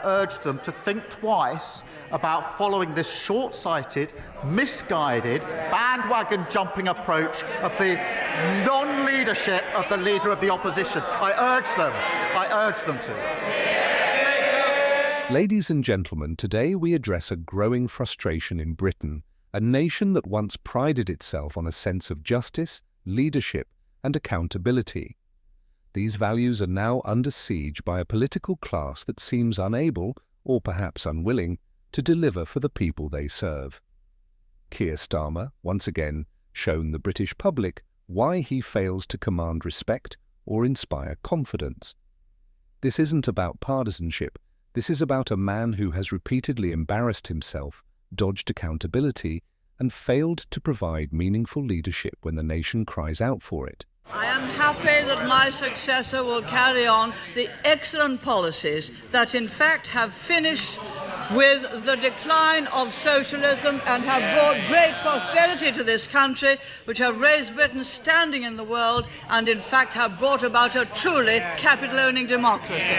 urge them to think twice about following this short-sighted, misguided, bandwagon-jumping approach of the non-leadership of the Leader of the Opposition. I urge them to. Ladies and gentlemen, today we address a growing frustration in Britain, a nation that once prided itself on a sense of justice, leadership, and accountability. These values are now under siege by a political class that seems unable, or perhaps unwilling, to deliver for the people they serve. Keir Starmer, once again, shown the British public why he fails to command respect or inspire confidence. This isn't about partisanship. This is about a man who has repeatedly embarrassed himself, dodged accountability, and failed to provide meaningful leadership when the nation cries out for it. I am happy that my successor will carry on the excellent policies that in fact have finished with the decline of socialism and have brought great prosperity to this country, which have raised Britain's standing in the world and in fact have brought about a truly capital-owning democracy.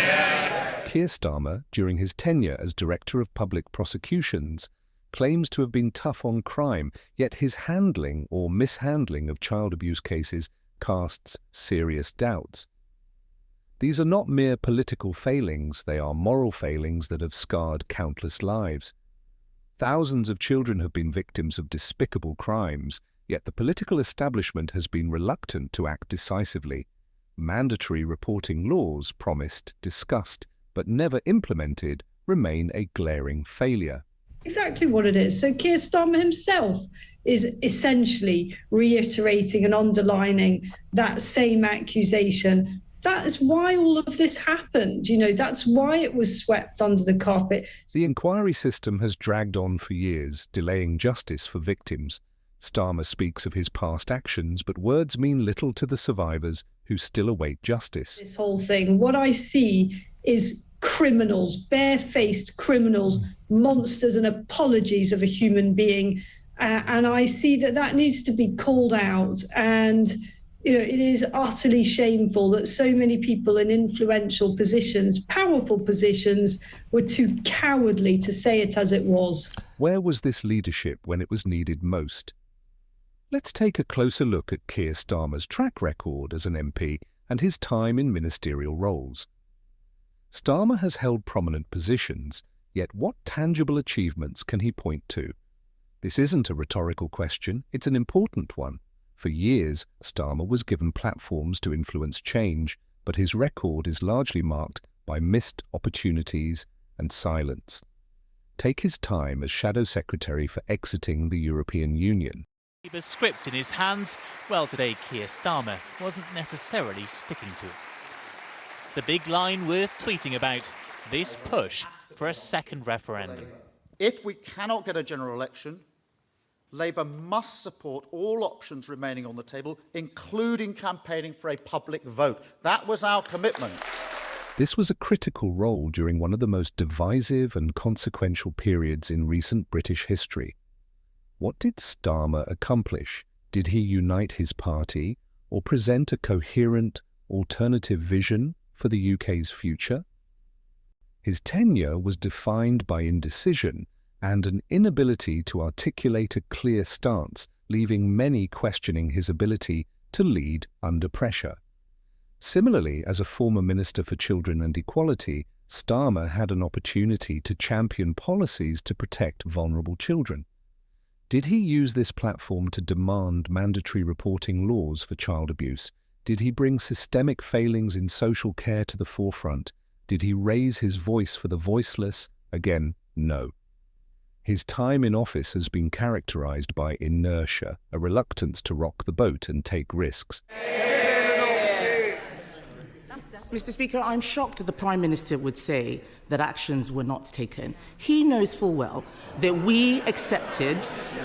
Keir Starmer, during his tenure as Director of Public Prosecutions, claims to have been tough on crime, yet his handling or mishandling of child abuse cases casts serious doubts. These are not mere political failings, they are moral failings that have scarred countless lives. Thousands of children have been victims of despicable crimes, yet the political establishment has been reluctant to act decisively. Mandatory reporting laws promised, discussed, but never implemented, remain a glaring failure. Exactly what it is. So Keir Starmer himself is essentially reiterating and underlining that same accusation. That is why all of this happened. That's why it was swept under the carpet. The inquiry system has dragged on for years, delaying justice for victims. Starmer speaks of his past actions, but words mean little to the survivors who still await justice. This whole thing, what I see is criminals, barefaced criminals, monsters and apologies of a human being. And I see that needs to be called out. And, it is utterly shameful that so many people in influential positions, powerful positions, were too cowardly to say it as it was. Where was this leadership when it was needed most? Let's take a closer look at Keir Starmer's track record as an MP and his time in ministerial roles. Starmer has held prominent positions, yet what tangible achievements can he point to? This isn't a rhetorical question, it's an important one. For years, Starmer was given platforms to influence change, but his record is largely marked by missed opportunities and silence. Take his time as Shadow Secretary for exiting the European Union. Labour's script in his hands, well, today Keir Starmer wasn't necessarily sticking to it. The big line worth tweeting about, this push for a second referendum. If we cannot get a general election, Labour must support all options remaining on the table, including campaigning for a public vote. That was our commitment. This was a critical role during one of the most divisive and consequential periods in recent British history. What did Starmer accomplish? Did he unite his party or present a coherent, alternative vision for the UK's future? His tenure was defined by indecision and an inability to articulate a clear stance, leaving many questioning his ability to lead under pressure. Similarly, as a former Minister for Children and Equality, Starmer had an opportunity to champion policies to protect vulnerable children. Did he use this platform to demand mandatory reporting laws for child abuse? Did he bring systemic failings in social care to the forefront? Did he raise his voice for the voiceless? Again, no. His time in office has been characterized by inertia, a reluctance to rock the boat and take risks. Mr. Speaker, I'm shocked that the Prime Minister would say that actions were not taken. He knows full well that we accepted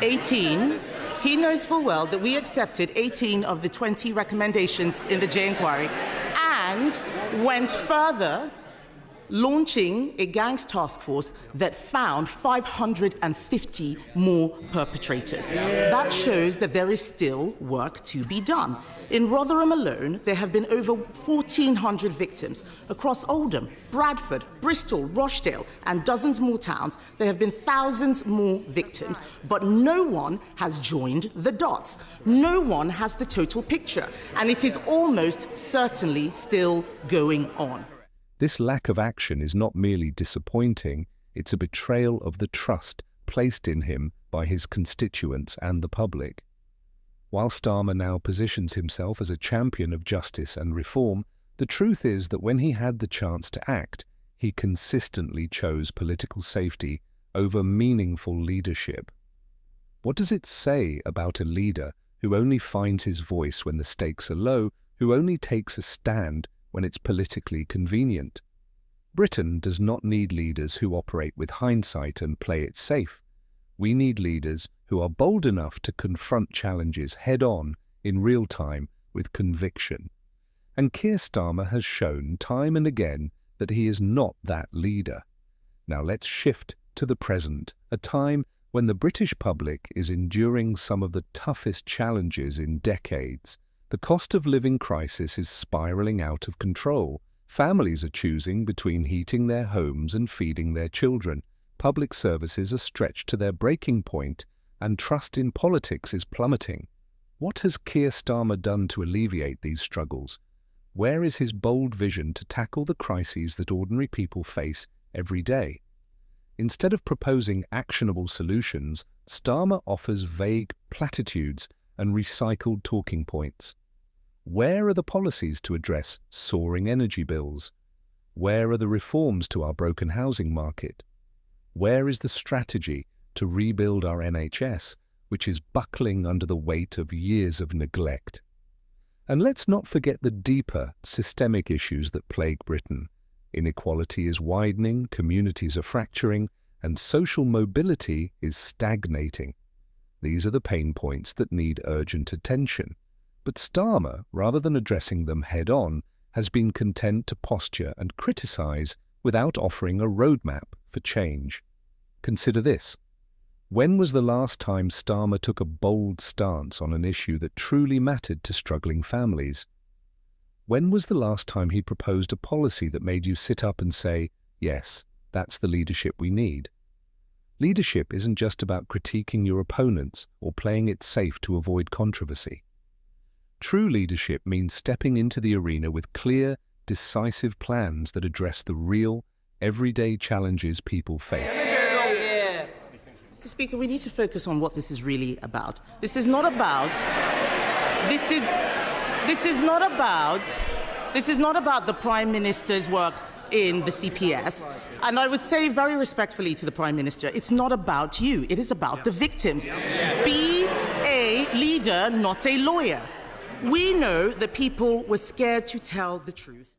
18. He knows full well that we accepted 18 of the 20 recommendations in the J inquiry and went further launching a gangs task force that found 550 more perpetrators. That shows that there is still work to be done. In Rotherham alone, there have been over 1,400 victims. Across Oldham, Bradford, Bristol, Rochdale, and dozens more towns, there have been thousands more victims, but no one has joined the dots. No one has the total picture, and it is almost certainly still going on. This lack of action is not merely disappointing, it's a betrayal of the trust placed in him by his constituents and the public. While Starmer now positions himself as a champion of justice and reform, the truth is that when he had the chance to act, he consistently chose political safety over meaningful leadership. What does it say about a leader who only finds his voice when the stakes are low, who only takes a stand when it's politically convenient? Britain does not need leaders who operate with hindsight and play it safe. We need leaders who are bold enough to confront challenges head-on in real time with conviction. And Keir Starmer has shown time and again that he is not that leader. Now let's shift to the present, a time when the British public is enduring some of the toughest challenges in decades. The cost of living crisis is spiraling out of control. Families are choosing between heating their homes and feeding their children. Public services are stretched to their breaking point, and trust in politics is plummeting. What has Keir Starmer done to alleviate these struggles? Where is his bold vision to tackle the crises that ordinary people face every day? Instead of proposing actionable solutions, Starmer offers vague platitudes and recycled talking points. Where are the policies to address soaring energy bills? Where are the reforms to our broken housing market? Where is the strategy to rebuild our NHS, which is buckling under the weight of years of neglect? And let's not forget the deeper, systemic issues that plague Britain. Inequality is widening, communities are fracturing, and social mobility is stagnating. These are the pain points that need urgent attention. But Starmer, rather than addressing them head-on, has been content to posture and criticise without offering a roadmap for change. Consider this. When was the last time Starmer took a bold stance on an issue that truly mattered to struggling families? When was the last time he proposed a policy that made you sit up and say, yes, that's the leadership we need? Leadership isn't just about critiquing your opponents or playing it safe to avoid controversy. True leadership means stepping into the arena with clear, decisive plans that address the real, everyday challenges people face. Mr. Speaker, we need to focus on what this is really about. This is not about the Prime Minister's work in the CPS. And I would say very respectfully to the Prime Minister, it's not about you, it is about the victims. Be a leader, not a lawyer. We know that people were scared to tell the truth.